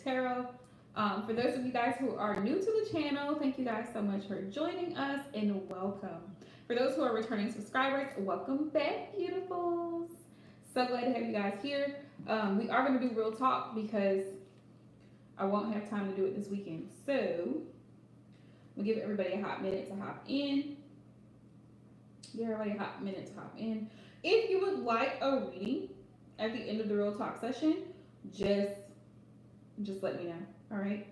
Tarot. For those of you guys who are new to the channel, thank you guys so much for joining us and welcome. For those who are returning subscribers, welcome back, beautifuls. So glad to have you guys here. We are going to do real talk because I won't have time to do it this weekend. So we'll give everybody a hot minute to hop in. Give everybody a hot minute to hop in. If you would like a reading at the end of the real talk session, just let me know. All right.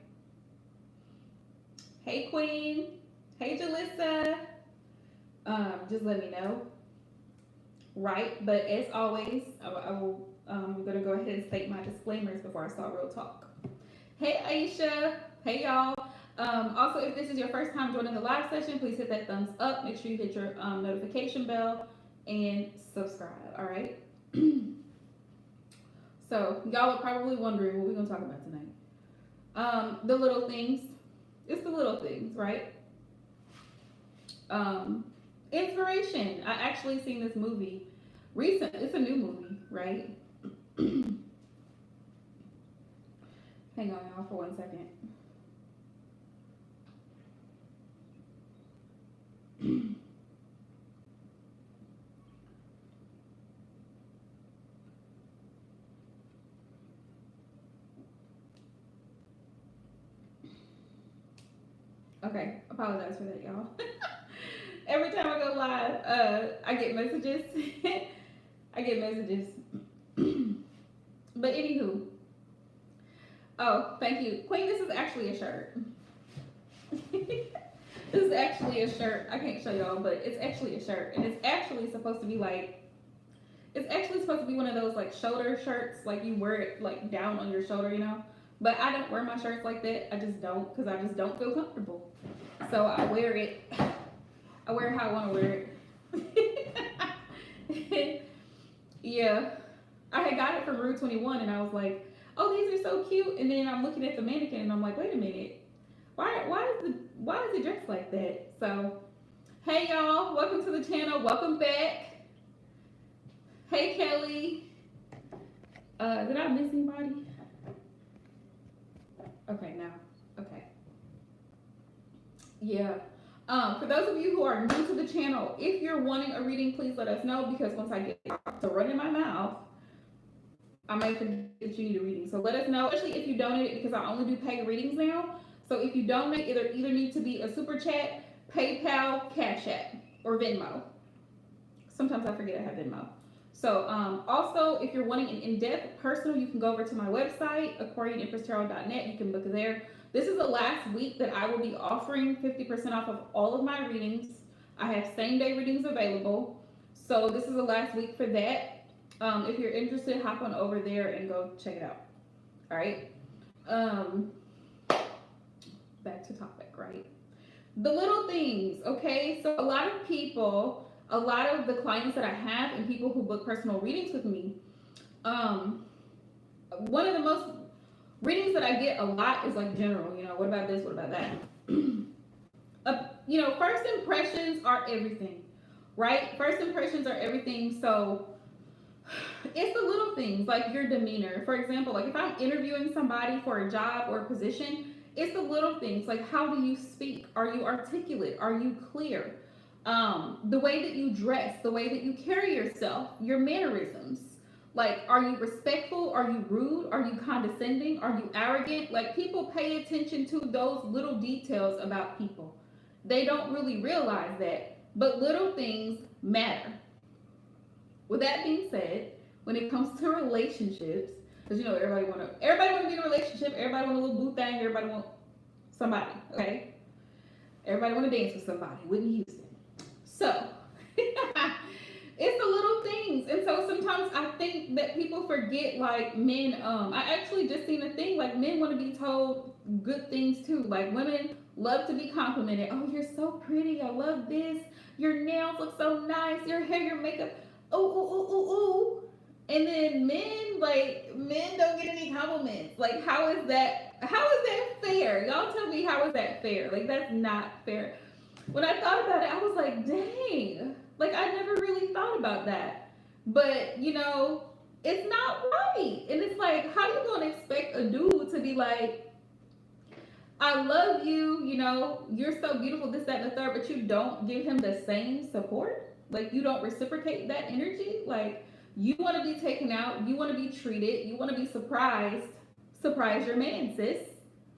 Hey Queen. Hey Jalissa. Just let me know. Right. But as always, I'm gonna go ahead and state my disclaimers before I start real talk. Hey Aisha. Hey y'all. Also, if this is your first time joining the live session, please hit that thumbs up. Make sure you hit your notification bell and subscribe. All right. So y'all are probably wondering what we're gonna talk about tonight. The little things. It's the little things, right? Inspiration. I actually seen this movie recent. It's a new movie, right? Hang on, y'all, for 1 second. Okay, apologize for that, y'all. Every time I go live, I get messages. I get messages. But anywho, oh, thank you, Queen. This is actually a shirt. This is actually a shirt. I can't show y'all, but it's actually a shirt, and it's actually supposed to be like, it's actually supposed to be one of those like shoulder shirts, like you wear it like down on your shoulder, you know. But I don't wear my shirts like that. I just don't, because I just don't feel comfortable. So I wear it. I wear it how I want to wear it. Yeah, I had got it from Rue 21, and I was like, oh, these are so cute. And then I'm looking at the mannequin, and I'm like, wait a minute, why is it dressed like that? So, hey y'all, welcome to the channel. Welcome back. Hey Kelly. Did I miss anybody? Okay, now. Okay. Yeah. For those of you who are new to the channel, if you're wanting a reading, please let us know, because once I get to running my mouth, I might forget that you need a reading. So let us know, especially if you donate it, because I only do paid readings now. So if you donate, either need to be a super chat, PayPal, Cash App, or Venmo. Sometimes I forget I have Venmo. So also, if you're wanting an in-depth personal, you can go over to my website, AquarianEmpressTarot.net. You can book there. This is the last week that I will be offering 50% off of all of my readings. I have same-day readings available. So this is the last week for that. If you're interested, hop on over there and go check it out. All right. Back to topic, right? The little things, okay? So a lot of people, a lot of the clients that I have and people who book personal readings with me, one of the most readings that I get a lot is like general, you know, what about this, what about that? You know, first impressions are everything, right? First impressions are everything. So it's the little things, like your demeanor. For example, like if I'm interviewing somebody for a job or a position, it's the little things, like how do you speak? Are you articulate? Are you clear? The way that you dress, the way that you carry yourself, your mannerisms. Like, are you respectful? Are you rude? Are you condescending? Are you arrogant? Like, people pay attention to those little details about people. They don't really realize that, but little things matter. With that being said, when it comes to relationships, because you know everybody want to be in a relationship, everybody want a little boo thing, everybody want somebody, okay? Everybody want to dance with somebody. Whitney Houston. So it's the little things, and so sometimes I think that people forget, like men. I actually just seen a thing, like men want to be told good things too. Like women love to be complimented. Oh, you're so pretty. I love this. Your nails look so nice. Your hair, your makeup. Ooh, ooh, ooh, ooh, ooh. And then men don't get any compliments. Like, how is that fair? Y'all tell me, how is that fair? Like, that's not fair. When I thought about it, I was like, dang. Like, I never really thought about that. But, you know, it's not right. And it's like, how you gonna expect a dude to be like, I love you, you know, you're so beautiful, this, that, and the third, but you don't give him the same support. Like, you don't reciprocate that energy. Like, you want to be taken out, you want to be treated, you want to be surprised. Surprise your man, sis.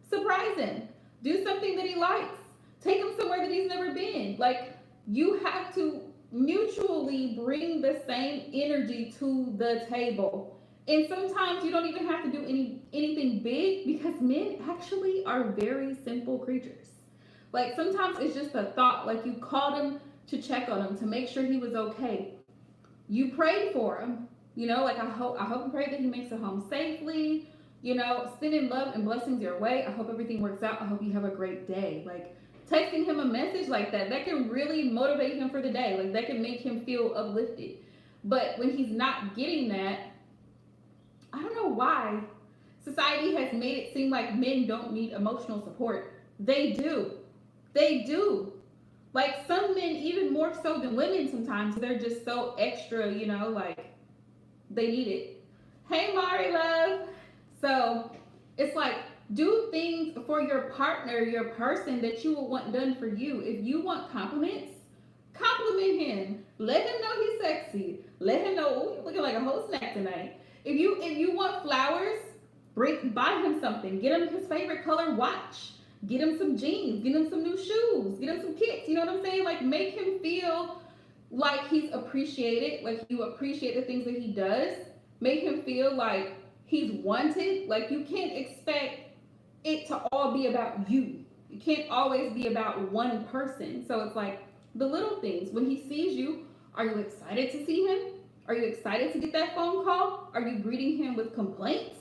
Surprise him. Do something that he likes. Take him somewhere that he's never been. Like, you have to mutually bring the same energy to the table. And sometimes you don't even have to do anything big, because men actually are very simple creatures. Like, sometimes it's just a thought, like you called him to check on him, to make sure he was okay. You prayed for him, you know, like I hope and pray that he makes it home safely, you know, sending love and blessings your way. I hope everything works out. I hope you have a great day. Like, texting him a message like that can really motivate him for the day. Like, that can make him feel uplifted. But when he's not getting that, I don't know why society has made it seem like men don't need emotional support. They do. They do. Like, some men even more so than women sometimes. They're just so extra, you know, like they need it. Hey, Mari love. So it's like, do things for your partner, your person that you will want done for you. If you want compliments, compliment him. Let him know he's sexy. Let him know, oh, you're looking like a whole snack tonight. If you want flowers, buy him something. Get him his favorite color watch. Get him some jeans. Get him some new shoes. Get him some kicks. You know what I'm saying? Like, make him feel like he's appreciated. Like, you appreciate the things that he does. Make him feel like he's wanted. Like, you can't expect it to all be about you. It can't always be about one person. So it's like the little things. When he sees you, are you excited to see him? Are you excited to get that phone call? Are you greeting him with complaints?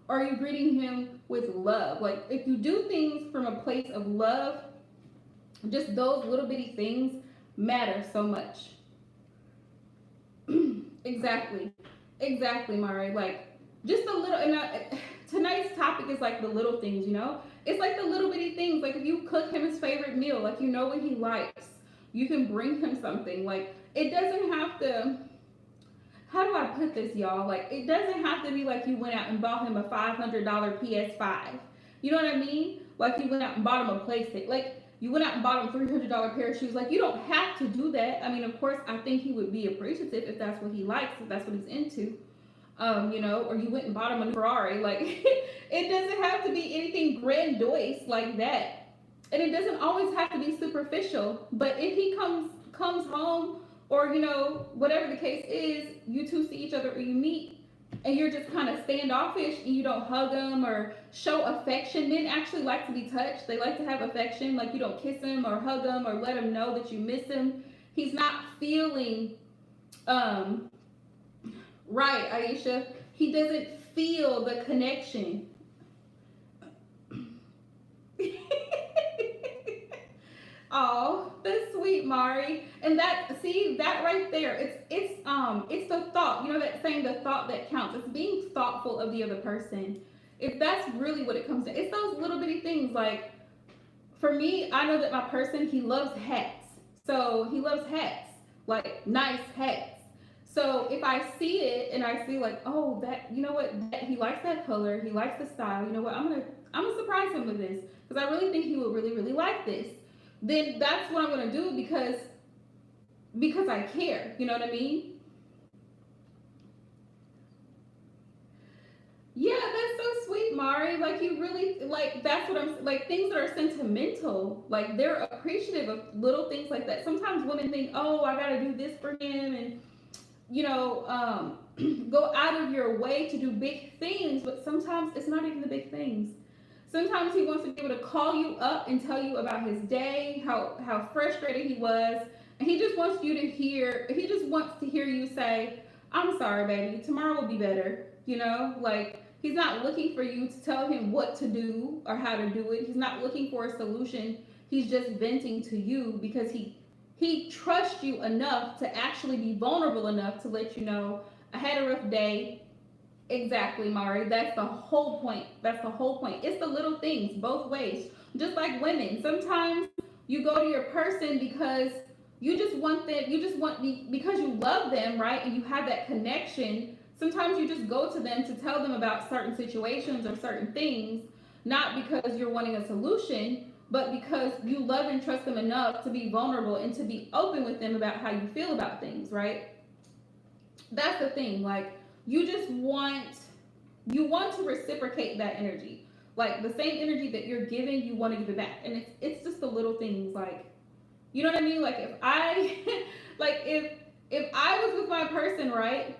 Or are you greeting him with love? Like, if you do things from a place of love, just those little bitty things matter so much. Exactly, Mari. Like, just a little, and tonight's topic is like the little things, you know? It's like the little bitty things. Like, if you cook him his favorite meal, like, you know what he likes, you can bring him something. Like, it doesn't have to, how do I put this, y'all? Like, it doesn't have to be like you went out and bought him a $500 PS5. You know what I mean? Like, you went out and bought him a PlayStation. Like, you went out and bought him a $300 pair of shoes. Like, you don't have to do that. I mean, of course, I think he would be appreciative if that's what he likes, if that's what he's into. You know, or you went and bought him a new Ferrari. Like, it doesn't have to be anything grandiose like that. And it doesn't always have to be superficial. But if he comes home, or, you know, whatever the case is, you two see each other or you meet, and you're just kind of standoffish and you don't hug them or show affection. Men actually like to be touched. They like to have affection. Like, you don't kiss him or hug him or let him know that you miss him. He's not feeling, right, Aisha? He doesn't feel the connection. Oh, that's sweet, Mari. And that, see, that right there, it's the thought. You know that saying, the thought that counts. It's being thoughtful of the other person. If that's really what it comes to, it's those little bitty things. Like, for me, I know that my person, he loves hats. So he loves hats, like nice hats. So if I see it and I see like, oh, that, you know what, that, he likes that color, he likes the style. You know what, I'm gonna surprise him with this, because I really think he would really, really like this. Then that's what I'm gonna do, because I care. You know what I mean? Yeah, that's so sweet, Mari. Like, you really, like, that's what I'm, like, things that are sentimental, like, they're appreciative of little things like that. Sometimes women think, oh, I gotta do this for him, and, you know, go out of your way to do big things, but sometimes it's not even the big things. Sometimes he wants to be able to call you up and tell you about his day, how frustrated he was, and he just wants to hear you say, I'm sorry, baby, tomorrow will be better. You know, like, he's not looking for you to tell him what to do or how to do it. He's not looking for a solution. He's just venting to you because he trusts you enough to actually be vulnerable enough to let you know, I had a rough day. Exactly, Mari. That's the whole point. That's the whole point. It's the little things both ways. Just like women, sometimes you go to your person because you just want them, because you love them, right? And you have that connection. Sometimes you just go to them to tell them about certain situations or certain things, not because you're wanting a solution, but because you love and trust them enough to be vulnerable and to be open with them about how you feel about things, right? That's the thing. Like, you want to reciprocate that energy. Like the same energy that you're giving, you want to give it back. And it's just the little things, like, you know what I mean? Like if I like if I was with my person, right?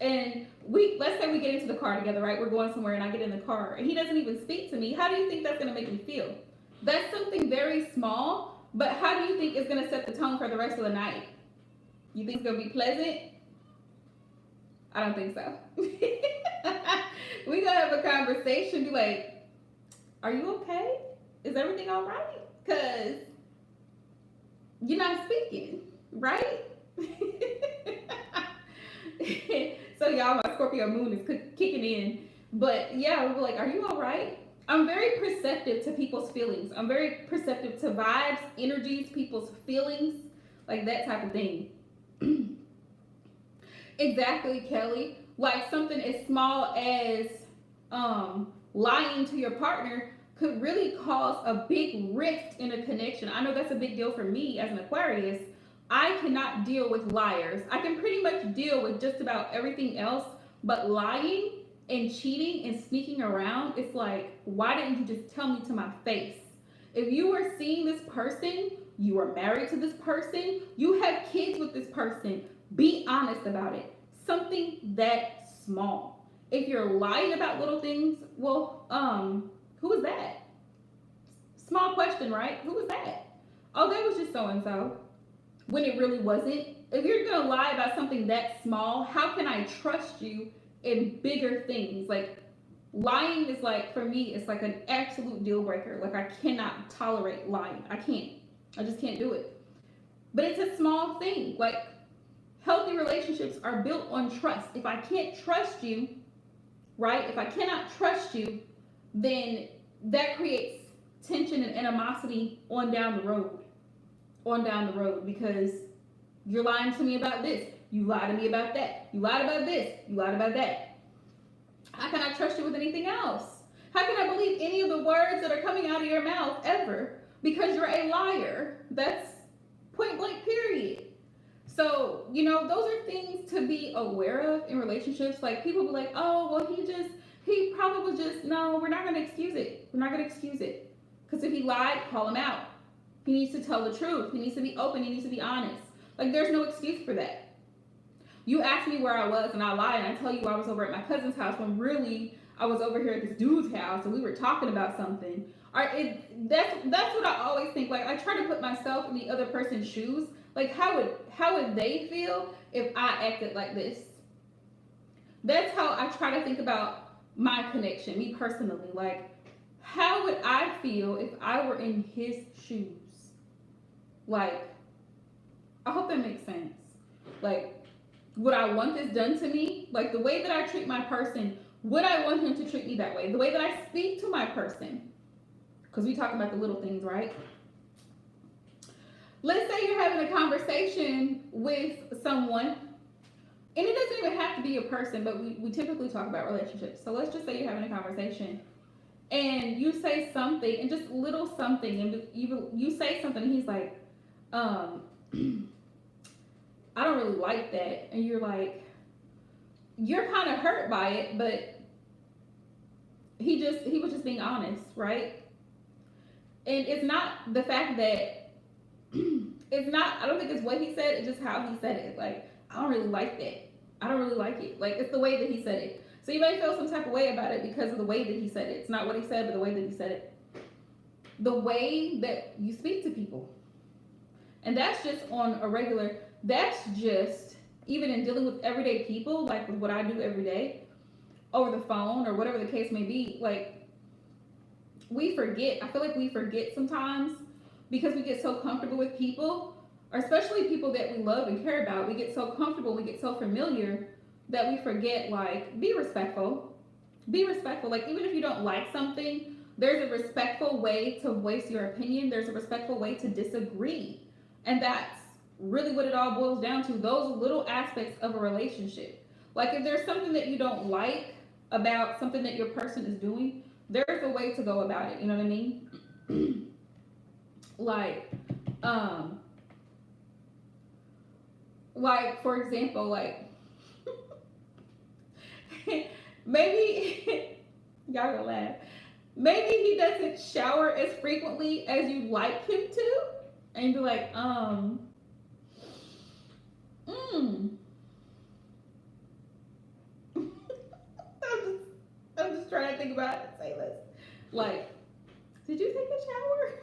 And let's say we get into the car together, right? We're going somewhere and I get in the car and he doesn't even speak to me. How do you think that's gonna make me feel? That's something very small, but how do you think it's gonna set the tone for the rest of the night? You think it's gonna be pleasant? I don't think so. We gonna have a conversation, be like, are you okay? Is everything all right? Because you're not speaking, right? So y'all, my Scorpio moon is kicking in. But yeah, we're like, are you all right? I'm very perceptive to people's feelings. I'm very perceptive to vibes, energies, people's feelings, like that type of thing. Exactly, Kelly. Like something as small as lying to your partner could really cause a big rift in a connection. I know that's a big deal for me as an Aquarius. I cannot deal with liars. I can pretty much deal with just about everything else, but lying and cheating and sneaking around, it's like, why didn't you just tell me to my face? If you were seeing this person, you are married to this person, you have kids with this person, be honest about it. Something that small. If you're lying about little things, well, who is that? Small question, right? Who was that? Oh, that was just so and so. When it really wasn't. If you're gonna lie about something that small, how can I trust you in bigger things? Like lying is like, for me, it's like an absolute deal breaker. Like I cannot tolerate lying. I just can't do it. But it's a small thing. Like healthy relationships are built on trust. If I can't trust you, right? If I cannot trust you, then that creates tension and animosity on down the road. Because you're lying to me about this. You lied to me about that. You lied about this. You lied about that. How can I trust you with anything else? How can I believe any of the words that are coming out of your mouth ever? Because you're a liar. That's point blank, period. So, those are things to be aware of in relationships. Like people be like, oh, well, he probably was just, no, we're not going to excuse it. We're not going to excuse it. Because if he lied, call him out. He needs to tell the truth. He needs to be open. He needs to be honest. Like there's no excuse for that. You asked me where I was and I lied and I tell you I was over at my cousin's house when really I was over here at this dude's house and we were talking about something. That's what I always think. Like I try to put myself in the other person's shoes. Like how would they feel if I acted like this? That's how I try to think about my connection, me personally. Like how would I feel if I were in his shoes? Like, I hope that makes sense. Like, would I want this done to me? Like, the way that I treat my person, would I want him to treat me that way? The way that I speak to my person. Because we talk about the little things, right? Let's say you're having a conversation with someone, and it doesn't even have to be a person, but we typically talk about relationships. So let's just say you're having a conversation, and you say something, and just little something, and you say something, and he's like, I don't really like that. And you're like, you're kind of hurt by it, but he was just being honest, right? And it's not the fact that I don't think it's what he said, it's just how he said it. Like, I don't really like that. I don't really like it. Like, it's the way that he said it. So you may feel some type of way about it because of the way that he said it. It's not what he said, but the way that he said it. The way that you speak to people. And that's just on a regular, that's just even in dealing with everyday people, like with what I do every day, over the phone or whatever the case may be. Like, we forget. I feel like we forget sometimes because we get so comfortable with people, or especially people that we love and care about. We get so comfortable, we get so familiar that we forget, like, be respectful. Be respectful. Like, even if you don't like something, there's a respectful way to voice your opinion. There's a respectful way to disagree. And that's really what it all boils down to. Those little aspects of a relationship. Like if there's something that you don't like about something that your person is doing, there's a way to go about it. You know what I mean? like, um, like for example, like maybe y'all gonna laugh. Maybe he doesn't shower as frequently as you'd like him to, and be like, mm. I'm just trying to think about it and say this. Like, did you take a shower?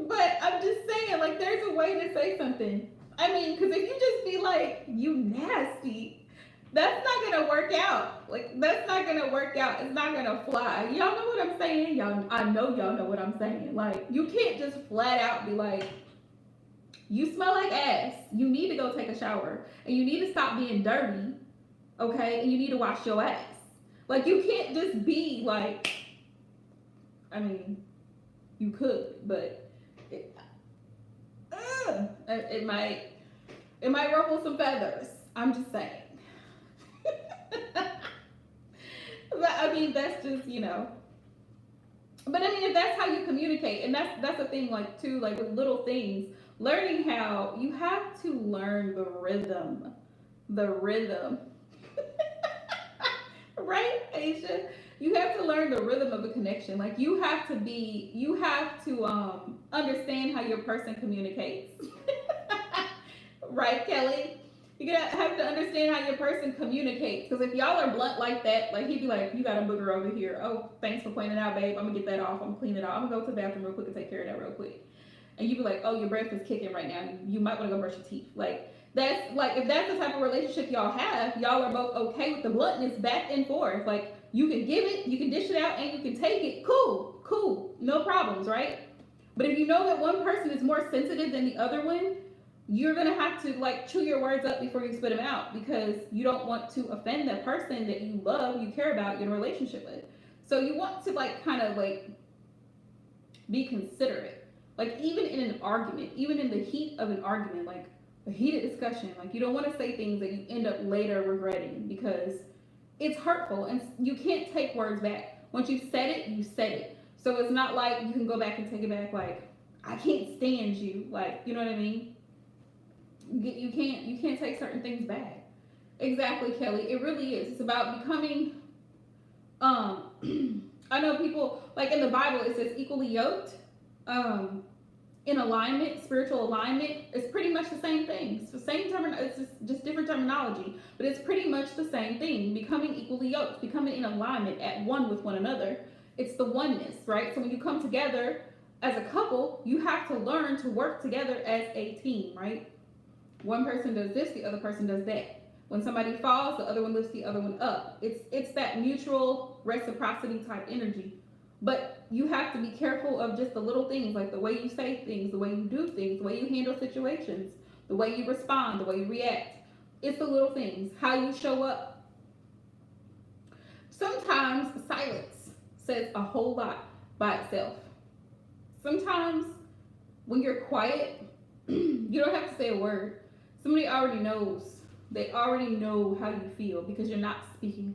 But I'm just saying, like, there's a way to say something. I mean, because if you just be like, you nasty, that's not gonna work out. Like, that's not gonna work out. It's not gonna fly. Y'all know what I'm saying? Y'all, I know y'all know what I'm saying. Like, you can't just flat out be like, you smell like ass. You need to go take a shower, and you need to stop being dirty, okay? And you need to wash your ass. Like, you can't just be like, I mean, you could, but it might ruffle some feathers. I'm just saying. But I mean, that's just, you know. But I mean, if that's how you communicate, and that's the thing, like too, like with little things, learning how you have to learn the rhythm, right, Aisha? You have to learn the rhythm of a connection. Like you have to understand how your person communicates. Right, Kelly? You're gonna have to understand how your person communicates. Because if y'all are blunt like that, like he'd be like, you got a booger over here. Oh, thanks for pointing it out, babe. I'm gonna get that off. I'm gonna clean it off. I'm gonna go to the bathroom real quick and take care of that real quick. And you'd be like, oh, your breath is kicking right now. You might want to go brush your teeth. Like that's like if that's the type of relationship y'all have, y'all are both okay with the bluntness back and forth. Like you can give it, you can dish it out, and you can take it. Cool, no problems, right? But if you know that one person is more sensitive than the other one, you're gonna have to like chew your words up before you spit them out because you don't want to offend that person that you love, you care about, you're in a relationship with. So you want to like kind of like be considerate. Like even in an argument, even in the heat of an argument, like a heated discussion, like you don't want to say things that you end up later regretting because it's hurtful and you can't take words back. Once you said it, you said it. So it's not like you can go back and take it back like, I can't stand you. Like, you know what I mean? You can't take certain things back. Exactly, Kelly. It really is. It's about becoming I know people like in the Bible it says equally yoked. In alignment, spiritual alignment, it's pretty much the same thing. It's the same term, it's just different terminology, but it's pretty much the same thing. Becoming equally yoked, becoming in alignment, at one with one another. It's the oneness, right? So when you come together as a couple, you have to learn to work together as a team, right? One person does this, the other person does that. When somebody falls, the other one lifts the other one up. It's that mutual reciprocity type energy. But you have to be careful of just the little things, like the way you say things, the way you do things, the way you handle situations, the way you respond, the way you react. It's the little things, how you show up. Sometimes silence says a whole lot by itself. Sometimes when you're quiet, you don't have to say a word. Somebody already knows. They already know how you feel because you're not speaking.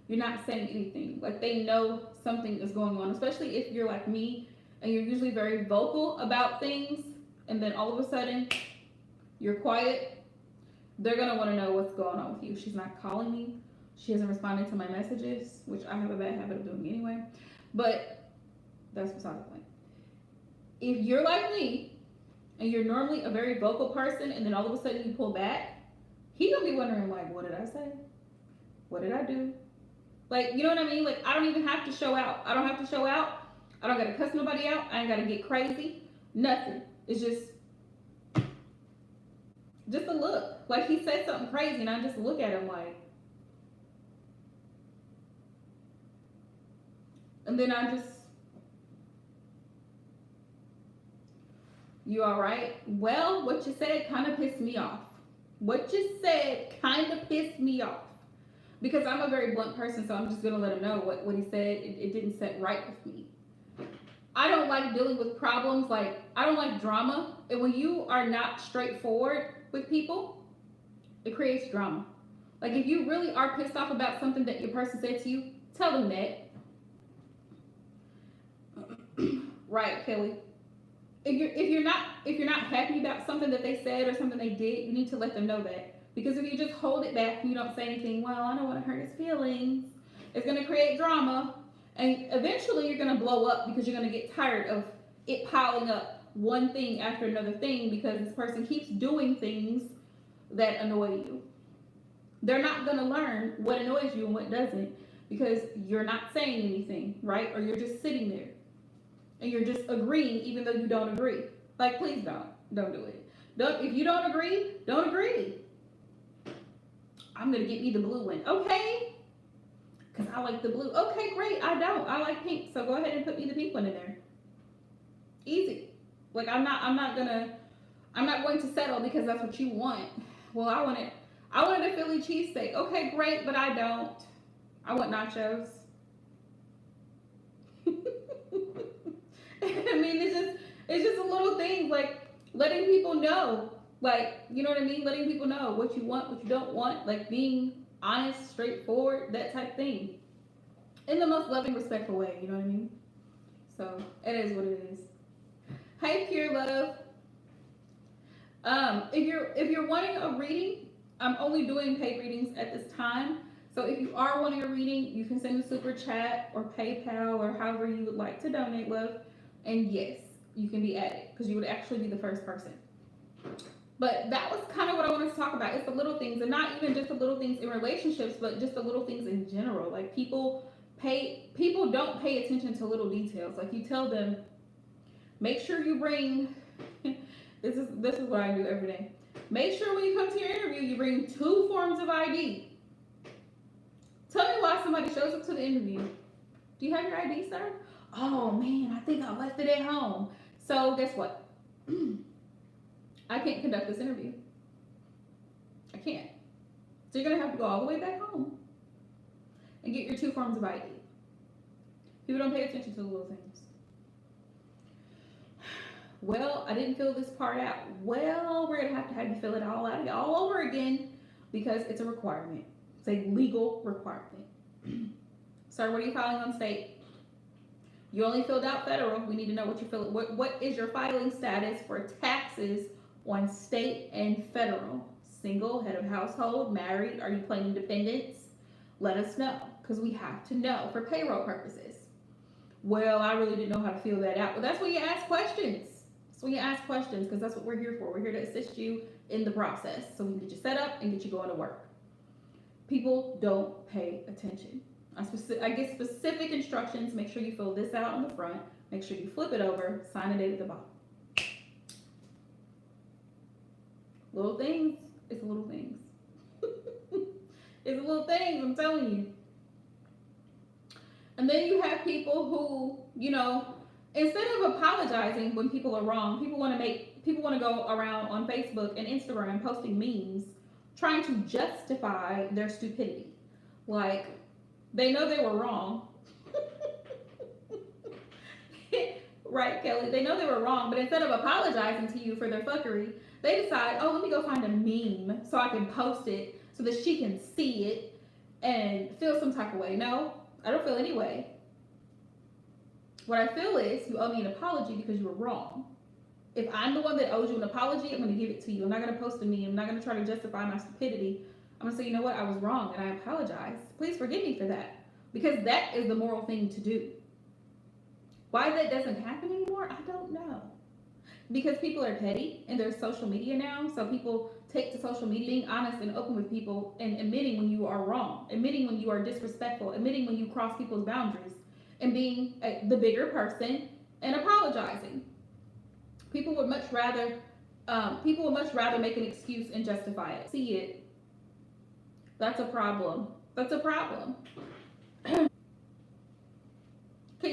You're not saying anything. Like they know something is going on, especially if you're like me and you're usually very vocal about things and then all of a sudden you're quiet. They're going to want to know what's going on with you. She's not calling me. She hasn't responded to my messages, which I have a bad habit of doing anyway. But that's beside the point. If you're like me and you're normally a very vocal person and then all of a sudden you pull back, he's gonna be wondering like, what did I say? What did I do? Like, you know what I mean? Like, I don't even have to show out. I don't have to show out. I don't gotta cuss nobody out. I ain't gotta get crazy. Nothing. It's just a look. Like he said something crazy and I just look at him like, and then I just, you all right? Well, what you said kind of pissed me off. What you said kind of pissed me off. Because I'm a very blunt person, so I'm just going to let him know what he said. It didn't set right with me. I don't like dealing with problems. Like, I don't like drama. And when you are not straightforward with people, It creates drama. Like if you really are pissed off about something that your person said to you, tell them that. Right, Kelly. If you're not happy about something that they said or something they did, you need to let them know that. Because if you just hold it back and you don't say anything, well, I don't want to hurt his feelings, it's gonna create drama, and eventually you're gonna blow up because you're gonna get tired of it piling up one thing after another thing because this person keeps doing things that annoy you. They're not gonna learn what annoys you and what doesn't because you're not saying anything, right? Or you're just sitting there and you're just agreeing even though you don't agree. Like, please don't do it. Don't, if you don't agree, don't agree. I'm gonna get me the blue one, okay? Because I like the blue. Okay, great. I don't. I like pink, so go ahead and put me the pink one in there. Easy. Like I'm not going to settle because that's what you want. Well, I wanted a Philly cheesesteak. Okay, great, but I don't. I want nachos. I mean, it's just a little thing, like letting people know, like, you know what I mean? Letting people know what you want, what you don't want, like being honest, straightforward, that type thing. In the most loving, respectful way, you know what I mean? So it is what it is. Hey, pure love. If you're wanting a reading, I'm only doing paid readings at this time. So if you are wanting a reading, you can send a super chat or PayPal or however you would like to donate, love. And yes, you can be added because you would actually be the first person. But that was kind of what I wanted to talk about. It's the little things, and not even just the little things in relationships, but just the little things in general. Like people don't pay attention to little details. Like you tell them, make sure you bring this is what I do every day. Make sure when you come to your interview, you bring 2 forms of ID. Tell me why somebody shows up to the interview. Do you have your ID, sir? Oh man, I think I left it at home. So guess what? I can't conduct this interview. I can't. So you're gonna have to go all the way back home and get your 2 forms of ID. People don't pay attention to the little things. Well, I didn't fill this part out. Well, we're gonna have you fill it all out all over again because it's a requirement. It's a legal requirement. Sir, what are you filing on state? You only filled out federal. We need to know what you fill. What is your filing status for taxes on state and federal? Single, head of household, married? Are you claiming dependents? Let us know because we have to know for payroll purposes. Well, I really didn't know how to fill that out. Well, that's when you ask questions. So when you ask questions, because that's what we're here for. We're here to assist you in the process so we can get you set up and get you going to work. People don't pay attention. I give specific instructions. Make sure you fill this out on the front. Make sure you flip it over. Sign a date at the bottom. Little things. It's little things. It's little things, I'm telling you. And then you have people who, you know, instead of apologizing when people are wrong, people want to go around on Facebook and Instagram posting memes trying to justify their stupidity. Like, they know they were wrong. Right, Kelly? They know they were wrong, but instead of apologizing to you for their fuckery, they decide, oh, let me go find a meme so I can post it so that she can see it and feel some type of way. No, I don't feel any way. What I feel is you owe me an apology because you were wrong. If I'm the one that owes you an apology, I'm going to give it to you. I'm not going to post a meme. I'm not going to try to justify my stupidity. I'm going to say, you know what? I was wrong and I apologize. Please forgive me for that. Because that is the moral thing to do. Why that doesn't happen anymore, I don't know. Because people are petty and there's social media now. So people take to social media being honest and open with people and admitting when you are wrong, admitting when you are disrespectful, admitting when you cross people's boundaries, and being the bigger person and apologizing. People would much rather make an excuse and justify it. See it. That's a problem. That's a problem. Can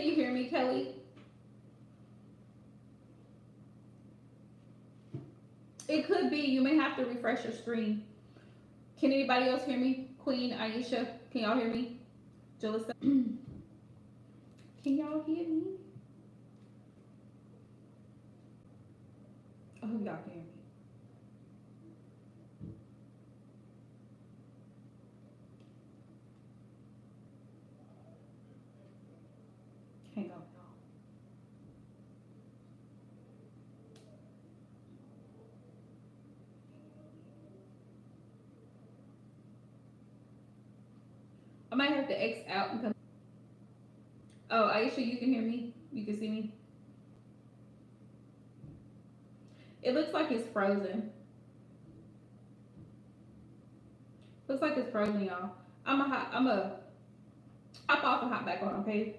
you hear me, Kelly? It could be. You may have to refresh your screen. Can anybody else hear me? Queen, Aisha, can y'all hear me? Jalissa, can y'all hear me? I hope y'all can hear me. I might have to X out and come. Oh, Aisha, you can hear me? You can see me? It looks like it's frozen. Looks like it's frozen, y'all. I'm a hop off and hop back on, okay?